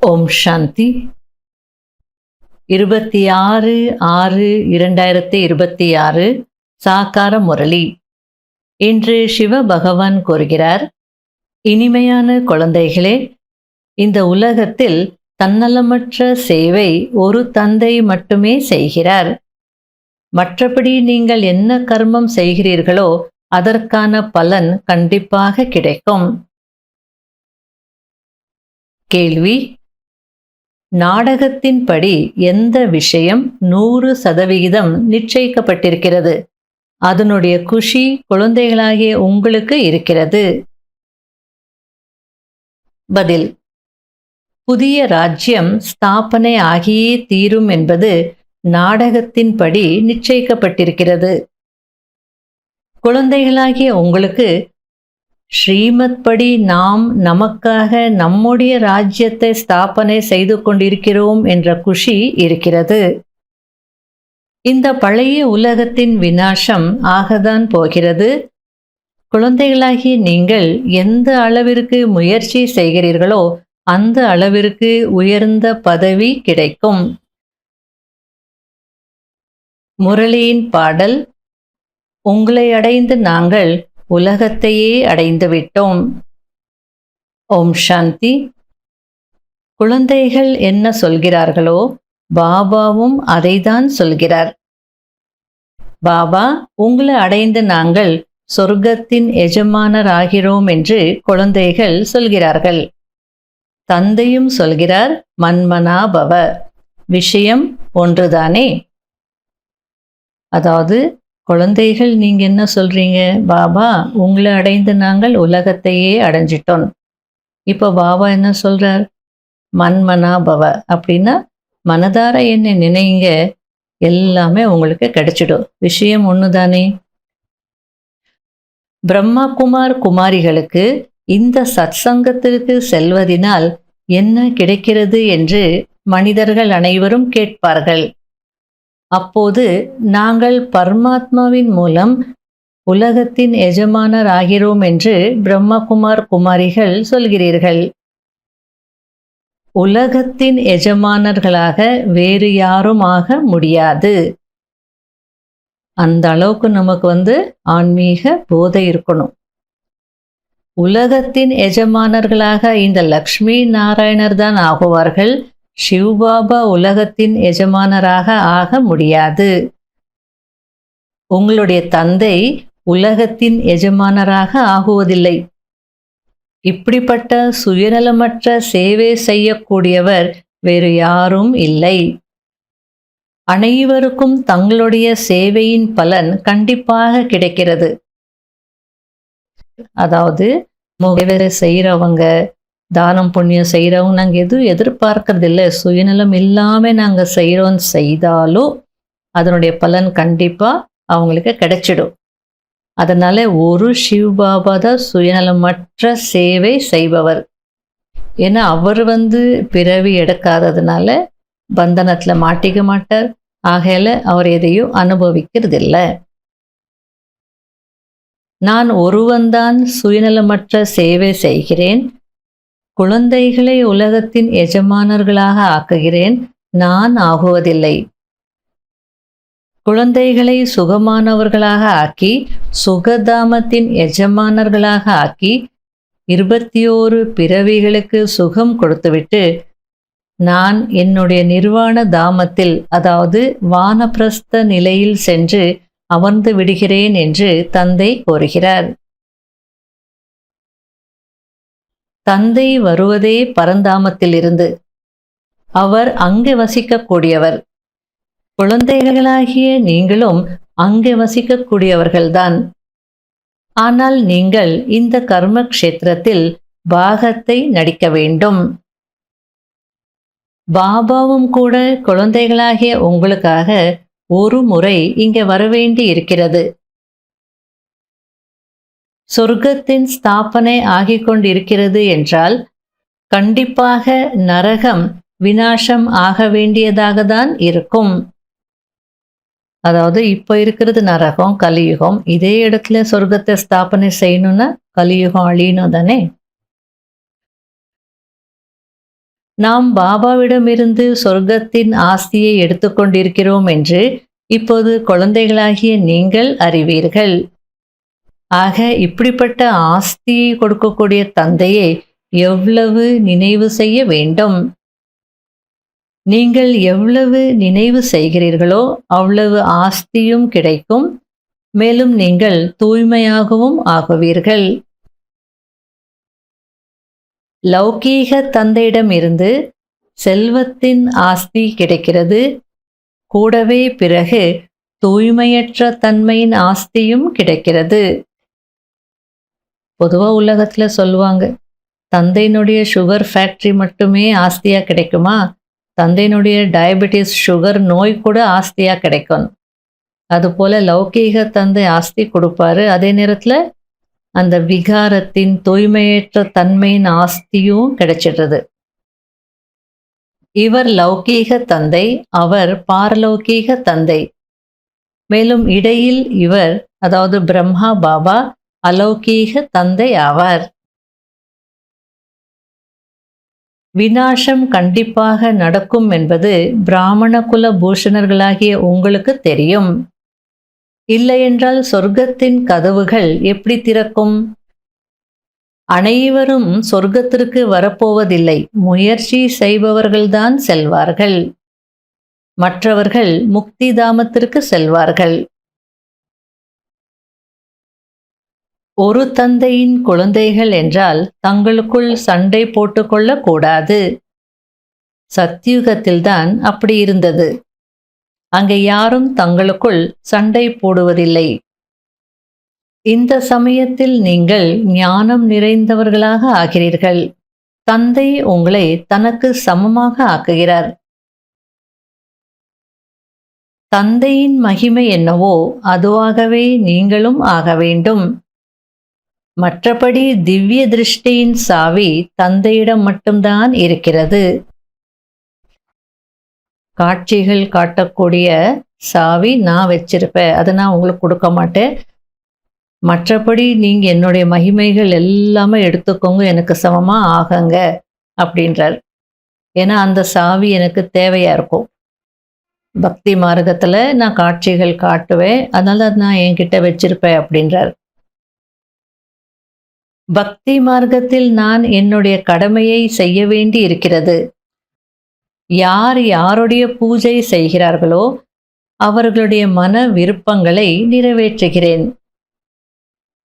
ஓம் சாந்தி. 26/6/2026 சாக்கார முரளி. இன்று சிவ பகவான் கூறுகிறார், இனிமையான குழந்தைகளே, இந்த உலகத்தில் தன்னலமற்ற சேவை ஒரு தந்தை மட்டுமே செய்கிறார். மற்றபடி நீங்கள் என்ன கர்மம் செய்கிறீர்களோ அதற்கான பலன் கண்டிப்பாக கிடைக்கும். கேள்வி: நாடகத்தின்படி எந்த விஷயம் 100% நிச்சயிக்கப்பட்டிருக்கிறது? அதனுடைய குஷி குழந்தைகளாகிய உங்களுக்கு இருக்கிறது. பதில்: புதிய ராஜ்யம் ஸ்தாபனை ஆகியே தீரும் என்பது நாடகத்தின்படி நிச்சயிக்கப்பட்டிருக்கிறது. குழந்தைகளாகிய உங்களுக்கு ஸ்ரீமத் படி நாம் நமக்காக நம்முடைய ராஜ்யத்தை ஸ்தாபனை செய்து கொண்டிருக்கிறோம் என்ற குஷி இருக்கிறது. இந்த பழைய உலகத்தின் விநாசம் ஆகத்தான் போகிறது. குழந்தைகளாகிய நீங்கள் எந்த அளவிற்கு முயற்சி செய்கிறீர்களோ அந்த அளவிற்கு உயர்ந்த பதவி கிடைக்கும். முரளியின் பாடல்: உங்களை அடைந்து நாங்கள் உலகத்தையே அடைந்துவிட்டோம். ஓம் சாந்தி. குழந்தைகள் என்ன சொல்கிறார்களோ பாபாவும் அதைதான் சொல்கிறார். பாபா, உங்களை அடைந்து நாங்கள் சொர்க்கத்தின் எஜமானர் ஆகிறோம் என்று குழந்தைகள் சொல்கிறார்கள். தந்தையும் சொல்கிறார், மன்மனா பவ. விஷயம் ஒன்றுதானே? அதாவது குழந்தைகள் நீங்க என்ன சொல்றீங்க? பாபா, உங்களை அடைந்து நாங்கள் உலகத்தையே அடைஞ்சிட்டோம். இப்போ பாபா என்ன சொல்றார்? மன்மனா பவ. அப்படின்னா மனதார என்ன நினைங்க, எல்லாமே உங்களுக்கு கிடைச்சிடும். விஷயம் ஒண்ணுதானே? பிரம்மா குமார் குமாரிகளுக்கு இந்த சத்சங்கத்திற்கு செல்வதினால் என்ன கிடைக்கிறது என்று மனிதர்கள் அனைவரும் கேட்பார்கள். அப்போது நாங்கள் பரமாத்மாவின் மூலம் உலகத்தின் எஜமானர் ஆகிறோம் என்று பிரம்மகுமார் குமாரிகள் சொல்கிறீர்கள். உலகத்தின் எஜமானர்களாக வேறு யாரும் ஆக முடியாது. அந்த அளவுக்கு நமக்கு ஆன்மீக போதை இருக்கணும். உலகத்தின் எஜமானர்களாக இந்த லக்ஷ்மி நாராயணர் தான் ஆகுவார்கள். சிவபாபா உலகத்தின் எஜமானராக ஆக முடியாது. உங்களுடைய தந்தை உலகத்தின் எஜமானராக ஆகுவதில்லை. இப்படிப்பட்ட சுயநலமற்ற சேவை செய்யக்கூடியவர் வேறு யாரும் இல்லை. அனைவருக்கும் தங்களுடைய சேவையின் பலன் கண்டிப்பாக கிடைக்கிறது. அதாவது சேவை செய்கிறவங்க, தானம் புண்ணியம் செய்கிறவங்க நாங்கள் எதுவும் எதிர்பார்க்கறது இல்லை. சுயநலம் இல்லாமல் நாங்கள் செய்தாலும் அதனுடைய பலன் கண்டிப்பாக அவங்களுக்கு கிடைச்சிடும். அதனால ஒரு சிவபாபா தான் சுயநலமற்ற சேவை செய்பவர். ஏன்னா அவர் பிறவி எடுக்காததுனால பந்தனத்தில் மாட்டிக்க மாட்டார். ஆகையில அவர் எதையும் அனுபவிக்கிறதில்லை. நான் ஒருவன்தான் சுயநலமற்ற சேவை செய்கிறேன். குழந்தைகளை உலகத்தின் எஜமானர்களாக ஆக்குகிறேன். நான் ஆகுவதில்லை. குழந்தைகளை சுகமானவர்களாக ஆக்கி சுகதாமத்தின் எஜமானர்களாக ஆக்கி 21 பிறவிகளுக்கு சுகம் கொடுத்துவிட்டு நான் என்னுடைய நிர்வாண தாமத்தில், அதாவது வானப்பிரஸ்த நிலையில் சென்று அமர்ந்து விடுகிறேன் என்று தந்தை கூறுகிறார். தந்தை வருவதே பரந்தாமத்திலிருந்து. அவர் அங்கே வசிக்கக்கூடியவர். குழந்தைகளாகிய நீங்களும் அங்கே வசிக்கக்கூடியவர்கள்தான். ஆனால் நீங்கள் இந்த கர்ம க்ஷேத்திரத்தில் பாகத்தை நடிக்க வேண்டும். பாபாவும் கூட குழந்தைகளாகிய உங்களுக்காக ஒரு முறை இங்கே வரவேண்டி இருக்கிறது. சொர்க்கத்தின் ஸ்தாபனை ஆகிக் கொண்டிருக்கிறது என்றால் கண்டிப்பாக நரகம் விநாசம் ஆக வேண்டியதாக தான் இருக்கும். அதாவது இப்போ இருக்கிறது நரகம், கலியுகம். இதே இடத்துல சொர்க்கத்தை ஸ்தாபனை செய்யணும்னா கலியுகம் அழியணும் தானே. நாம் பாபாவிடமிருந்து சொர்க்கத்தின் ஆஸ்தியை எடுத்துக்கொண்டிருக்கிறோம் என்று இப்போது குழந்தைகளாகிய நீங்கள் அறிவீர்கள். ஆக இப்படிப்பட்ட ஆஸ்தியை கொடுக்கக்கூடிய தந்தையை எவ்வளவு நினைவு செய்ய வேண்டும்? நீங்கள் எவ்வளவு நினைவு செய்கிறீர்களோ அவ்வளவு ஆஸ்தியும் கிடைக்கும். மேலும் நீங்கள் தூய்மையாகவும் ஆகுவீர்கள். லௌகீக தந்தையிடமிருந்து செல்வத்தின் ஆஸ்தி கிடைக்கிறது. கூடவே பிறகு தூய்மையற்ற தன்மையின் ஆஸ்தியும் கிடைக்கிறது. பொதுவா உலகத்துல சொல்லுவாங்க, தந்தையினுடைய சுகர் ஃபேக்டரி மட்டுமே ஆஸ்தியா கிடைக்குமா? தந்தையினுடைய டயபெட்டிஸ் சுகர் நோய் கூட ஆஸ்தியா கிடைக்கும். அதுபோல லௌகீக தந்தை ஆஸ்தி கொடுப்பாரு. அதே நேரத்துல அந்த விகாரத்தின் தூய்மையற்ற தன்மையின் ஆஸ்தியும் கிடைச்சிடுறது. இவர் லௌகீக தந்தை, அவர் பாரலௌகீக தந்தை. மேலும் இடையில் இவர், அதாவது பிரம்மா பாபா, அலௌகீக தந்தை ஆவார். விநாசம் கண்டிப்பாக நடக்கும் என்பது பிராமண குல பூஷணர்களாகிய உங்களுக்கு தெரியும். இல்லையென்றால் சொர்க்கத்தின் கதவுகள் எப்படி திறக்கும்? அனைவரும் சொர்க்கத்திற்கு வரப்போவதில்லை. முயற்சி செய்பவர்கள்தான் செல்வார்கள். மற்றவர்கள் முக்தி தாமத்திற்கு செல்வார்கள். ஒரு தந்தையின் குழந்தைகள் என்றால் தங்களுக்குள் சண்டை போட்டுக்கொள்ளக் கூடாது. சத்யுகத்தில்தான் அப்படி இருந்தது. அங்கே யாரும் தங்களுக்குள் சண்டை போடுவதில்லை. இந்த சமயத்தில் நீங்கள் ஞானம் நிறைந்தவர்களாக ஆகிறீர்கள். தந்தை உங்களை தனக்கு சமமாக ஆக்குகிறார். தந்தையின் மகிமை என்னவோ அதுவாகவே நீங்களும் ஆக வேண்டும். மற்றபடி திவ்ய திருஷ்டியின் சாவி தந்தையிடம் மட்டும்தான் இருக்கிறது. காட்சிகள் காட்டக்கூடிய சாவி நான் வச்சிருப்பேன், அதை நான் உங்களுக்கு கொடுக்க மாட்டேன். மற்றபடி நீங்க என்னுடைய மகிமைகள் எல்லாமே எடுத்துக்கோங்க, எனக்கு சமமா ஆகங்க அப்படின்றார். ஏன்னா அந்த சாவி எனக்கு தேவையா இருக்கும். பக்தி மார்க்கத்துல நான் காட்சிகள் காட்டுவேன், அதனால நான் என்கிட்ட வச்சிருப்பேன் அப்படின்றார். பக்தி மார்க்கத்தில் நான் என்னுடைய கடமையை செய்ய வேண்டி இருக்கிறது. யார் யாருடைய பூஜை செய்கிறார்களோ அவர்களுடைய மன விருப்பங்களை நிறைவேற்றுகிறேன்.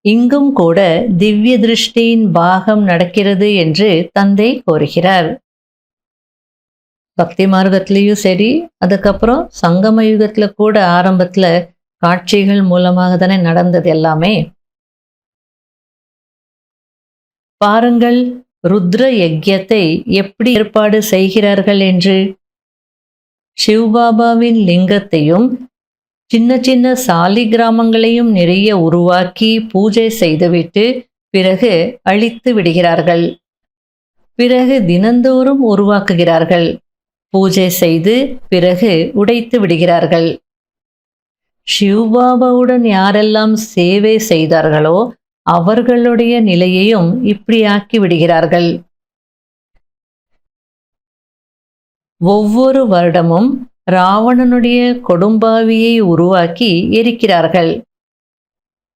இங்கும் கூட திவ்ய திருஷ்டியின் பாகம் நடக்கிறது என்று தந்தை கோருகிறார். பக்தி மார்க்கத்திலையும் சரி, அதுக்கப்புறம் சங்கம யுகத்துல கூட ஆரம்பத்துல காட்சிகள் மூலமாக தானே நடந்தது எல்லாமே. பாருங்கள், ருத்ர யஜ்யத்தை எப்படி ஏற்பாடு செய்கிறார்கள் என்று. சிவபாபாவின் லிங்கத்தையும் சின்ன சின்ன சாலி கிராமங்களையும் நிறைய உருவாக்கி பூஜை செய்துவிட்டு பிறகு அழித்து விடுகிறார்கள். பிறகு தினந்தோறும் உருவாக்குகிறார்கள். பூஜை செய்து பிறகு உடைத்து விடுகிறார்கள். சிவபாபாவுடன் யாரெல்லாம் சேவை செய்தார்களோ அவர்களுடைய நிலையையும் இப்படி ஆக்கி விடுகிறார்கள். ஒவ்வொரு வருடமும் ராவணனுடைய கொடும்பாவியை உருவாக்கி எரிக்கிறார்கள்.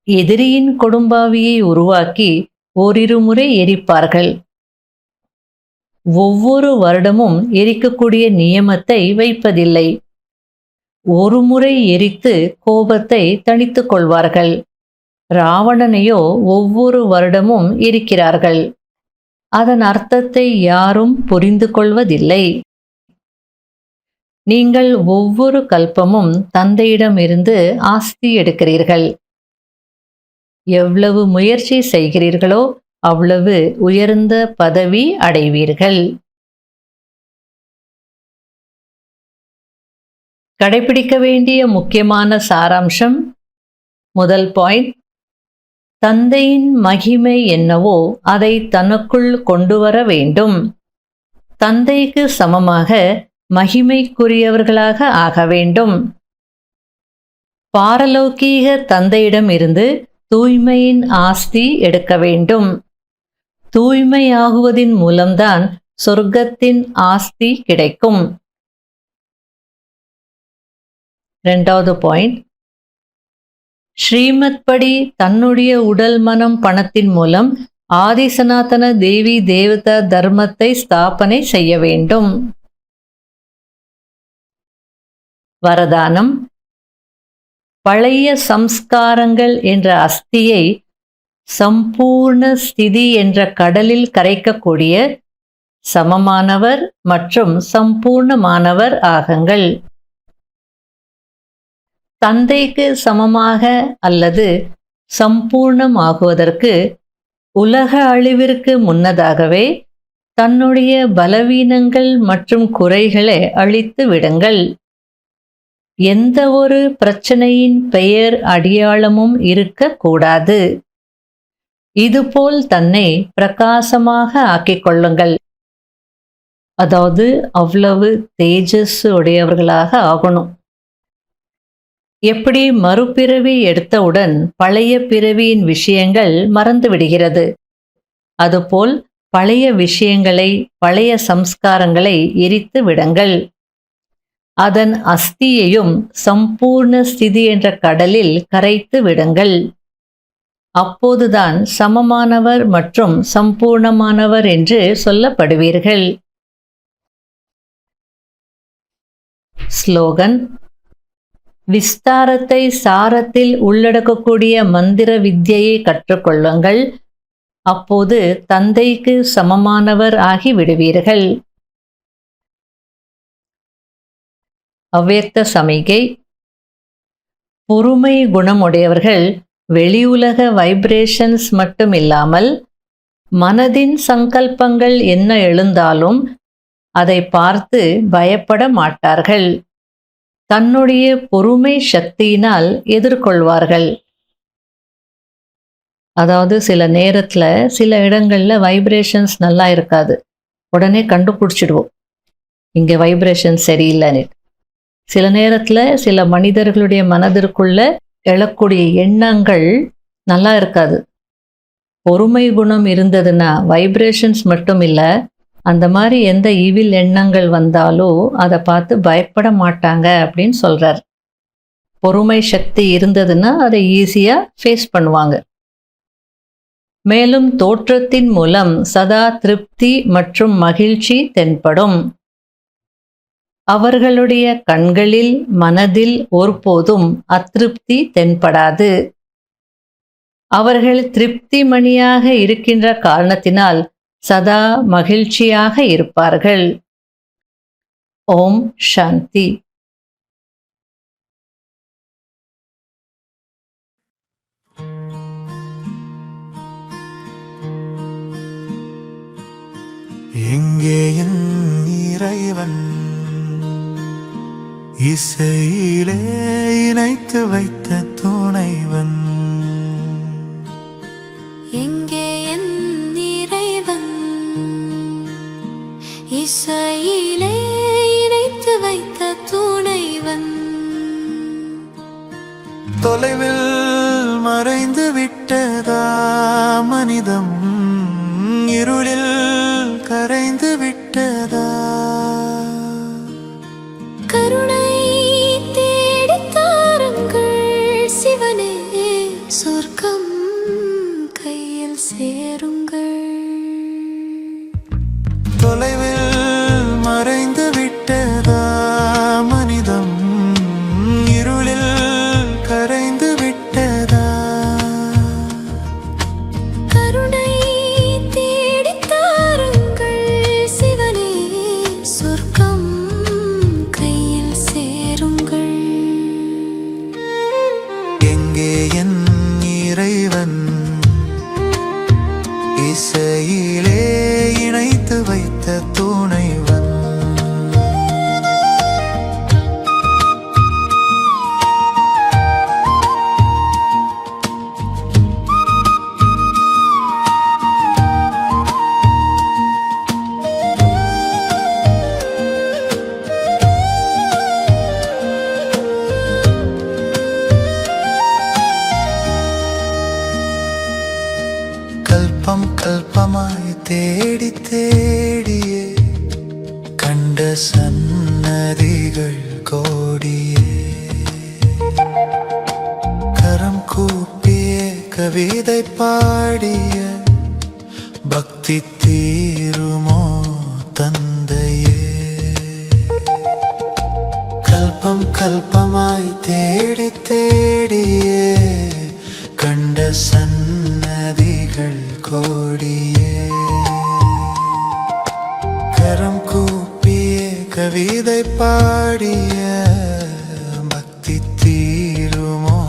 எதிரியின் கொடும்பாவியை உருவாக்கி ஓரிரு முறை எரிப்பார்கள். ஒவ்வொரு வருடமும் எரிக்கக்கூடிய நியமத்தை வைப்பதில்லை. ஒரு முறை எரித்து கோபத்தை தணித்துக் கொள்வார்கள். ராவணனையோ ஒவ்வொரு வருடமும் எரிக்கிறார்கள். அதன் அர்த்தத்தை யாரும் புரிந்து கொள்வதில்லை. நீங்கள் ஒவ்வொரு கல்பமும் தந்தையிடமிருந்து ஆஸ்தி எடுக்கிறீர்கள். எவ்வளவு முயற்சி செய்கிறீர்களோ அவ்வளவு உயர்ந்த பதவி அடைவீர்கள். கடைபிடிக்க வேண்டிய முக்கியமான சாராம்சம். முதல் பாயிண்ட், தந்தையின் மகிமை என்னவோ அதை தனக்குள் கொண்டு வர வேண்டும். தந்தைக்கு சமமாக மகிமைக்குரியவர்களாக ஆக வேண்டும். பாரலௌகீக தந்தையிடம் இருந்து தூய்மையின் ஆஸ்தி எடுக்க வேண்டும். தூய்மையாகுவதின் மூலம்தான் சொர்க்கத்தின் ஆஸ்தி கிடைக்கும். 2வது பாயிண்ட், ஸ்ரீமத் படி தன்னுடைய உடல் மனம் பணத்தின் மூலம் ஆதி சனாதன தேவி தேவதா தர்மத்தை ஸ்தாபனை செய்ய வேண்டும். வரதானம், பழைய சம்ஸ்காரங்கள் என்ற அஸ்தியை சம்பூர்ண ஸ்திதி என்ற கடலில் கரைக்கக்கூடிய சமமானவர் மற்றும் சம்பூர்ணமானவர் ஆகுங்கள். தந்தைக்கு சமமாக அல்லது சம்பூர்ணமாகுவதற்கு உலக அழிவிற்கு முன்னதாகவே தன்னுடைய பலவீனங்கள் மற்றும் குறைகளை அழித்து விடுங்கள். எந்த ஒரு பிரச்சனையின் பெயர் அடையாளமும் இருக்கக்கூடாது. இதுபோல் தன்னை பிரகாசமாக ஆக்கிக் கொள்ளுங்கள். அதாவது அவ்வளவு தேஜஸ் உடையவர்களாக ஆகணும். எப்படி மறுபிறவி எடுத்தவுடன் பழைய பிறவியின் விஷயங்கள் மறந்து விடுகிறது, அதுபோல் பழைய விஷயங்களை, பழைய சம்ஸ்காரங்களை எரித்து விடுங்கள். அதன் அஸ்தியையும் சம்பூர்ண ஸ்திதி என்ற கடலில் கரைத்து விடுங்கள். அப்போதுதான் சமமானவர் மற்றும் சம்பூர்ணமானவர் என்று சொல்லப்படுவீர்கள். ஸ்லோகன்: விஸ்தாரத்தை சாரத்தில் உள்ளடக்கக்கூடிய மந்திர வித்யையை கற்றுக்கொள்ளுங்கள். அப்போது தந்தைக்கு சமமானவர் ஆகி விடுவீர்கள். அவ்யக்த சமிகை: பொறுமை குணமுடையவர்கள் வெளியுலக வைப்ரேஷன்ஸ் மட்டும் இல்லாமல் மனதின் சங்கல்பங்கள் என்ன எழுந்தாலும் அதை பார்த்து பயப்பட மாட்டார்கள். தன்னுடைய பொறுமை சக்தியினால் எதிர்கொள்வார்கள். அதாவது சில நேரத்துல சில இடங்கள்ல வைப்ரேஷன்ஸ் நல்லா இருக்காது, உடனே கண்டுபிடிச்சிடுவோம் இங்க வைப்ரேஷன் சரியில்லைன்னு. சில நேரத்துல சில மனிதர்களுடைய மனதிற்குள்ள எழக்கூடிய எண்ணங்கள் நல்லா இருக்காது. பொறுமை குணம் இருந்ததுன்னா வைப்ரேஷன்ஸ் மட்டும் இல்லை, அந்த மாதிரி எந்த ஈவில் எண்ணங்கள் வந்தாலோ அதை பார்த்து பயப்பட மாட்டாங்க அப்படின்னு சொல்றார். பொறுமை சக்தி இருந்ததுன்னா அதை ஈஸியா ஃபேஸ் பண்ணுவாங்க. மேலும் தோற்றத்தின் மூலம் சதா திருப்தி மற்றும் மகிழ்ச்சி தென்படும். அவர்களுடைய கண்களில், மனதில் ஒருபோதும் அதிருப்தி தென்படாது. அவர்கள் திருப்தி மணியாக இருக்கின்ற காரணத்தினால் சதா மகிழ்ச்சியாக இருப்பார்கள். ஓம் சாந்தி. எங்கே என் இறைவன் இசையிலே இணைத்து வைத்த துணைவன்? எங்கே என் இறைவன் இசையிலே இணைத்து வைத்த துணைவன்? தொலைவில் மறைந்து விட்டதா மனிதம், இருளில் கரைந்து விட்டதா? கருணை தேடித் தாருங்கள் சிவனே, சொர்க்கம் கையில் சேருங்கள். தொலைவில் மறைந்து விட்டதா மனிதம், இருளில் கரைந்து விட்டதா? கருணை தேடி தேடியே கண்ட சன்னதிகள் கோடியே கரம் கூப்பிய கவிதை பாடிய பக்தி தீருமோ தந்தையே கல்பம் கல்பமாய் தேடி தேடியே கண்ட சன்னதிகள் கோடியே கரம் கூப்பிய கவிதை பாடிய பக்தி தீருமோ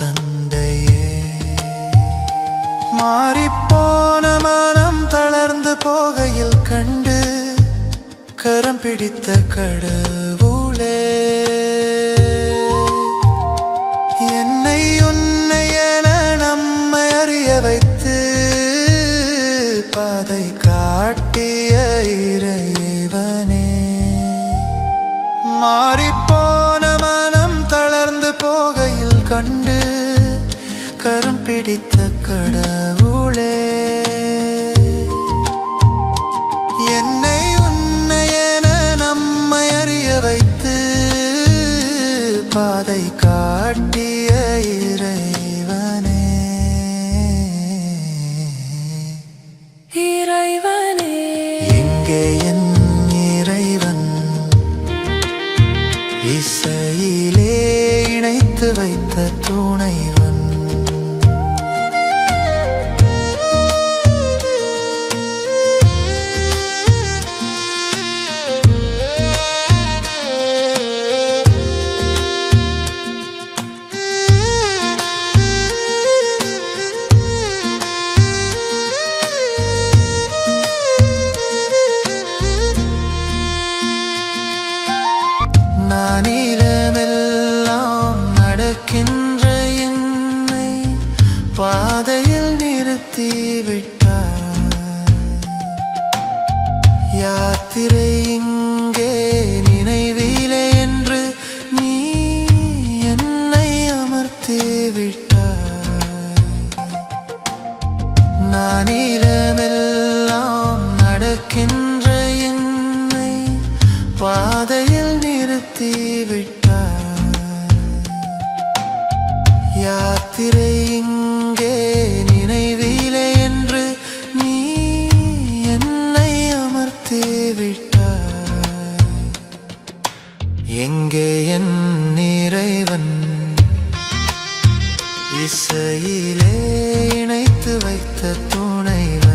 தந்தையே மாறிப்போன மனம் தளர்ந்து போகையில் கண்டு கரம் பிடித்த கடவுளே என்னை உன்னை என நம்மை அறிய வைத்து பாதை காட்டிய இறைவனே மாறிப்போன மனம் தளர்ந்து போகையில் கண்டு கரம் பிடித்த கடவுளே என்னை உன்னை என நம்மை அறிய வைத்து பாதை காட்டிய இறைவனே இறைவனே எங்கே என் இறைவன் இசையிலே இணைத்து வைத்த துணைவன் நானிலமெல்லாம் நடக்கின்ற என்னை பாதையில் நிறுத்தி விட்டார் யாத்திரை இங்கே நினைவிலே என்று நீ என்னை அமர்த்தி விட்டார் நானிலமெல்லாம் நடக்கின்ற என்னை பாதையில் நிறுத்தி விட்டார் யாத்திரை இங்கே நினைவிலே என்று நீ என்னை அமர்த்தி விட்டார் எங்கே என் இறைவன் இசையிலே இணைத்து வைத்த துணைவன்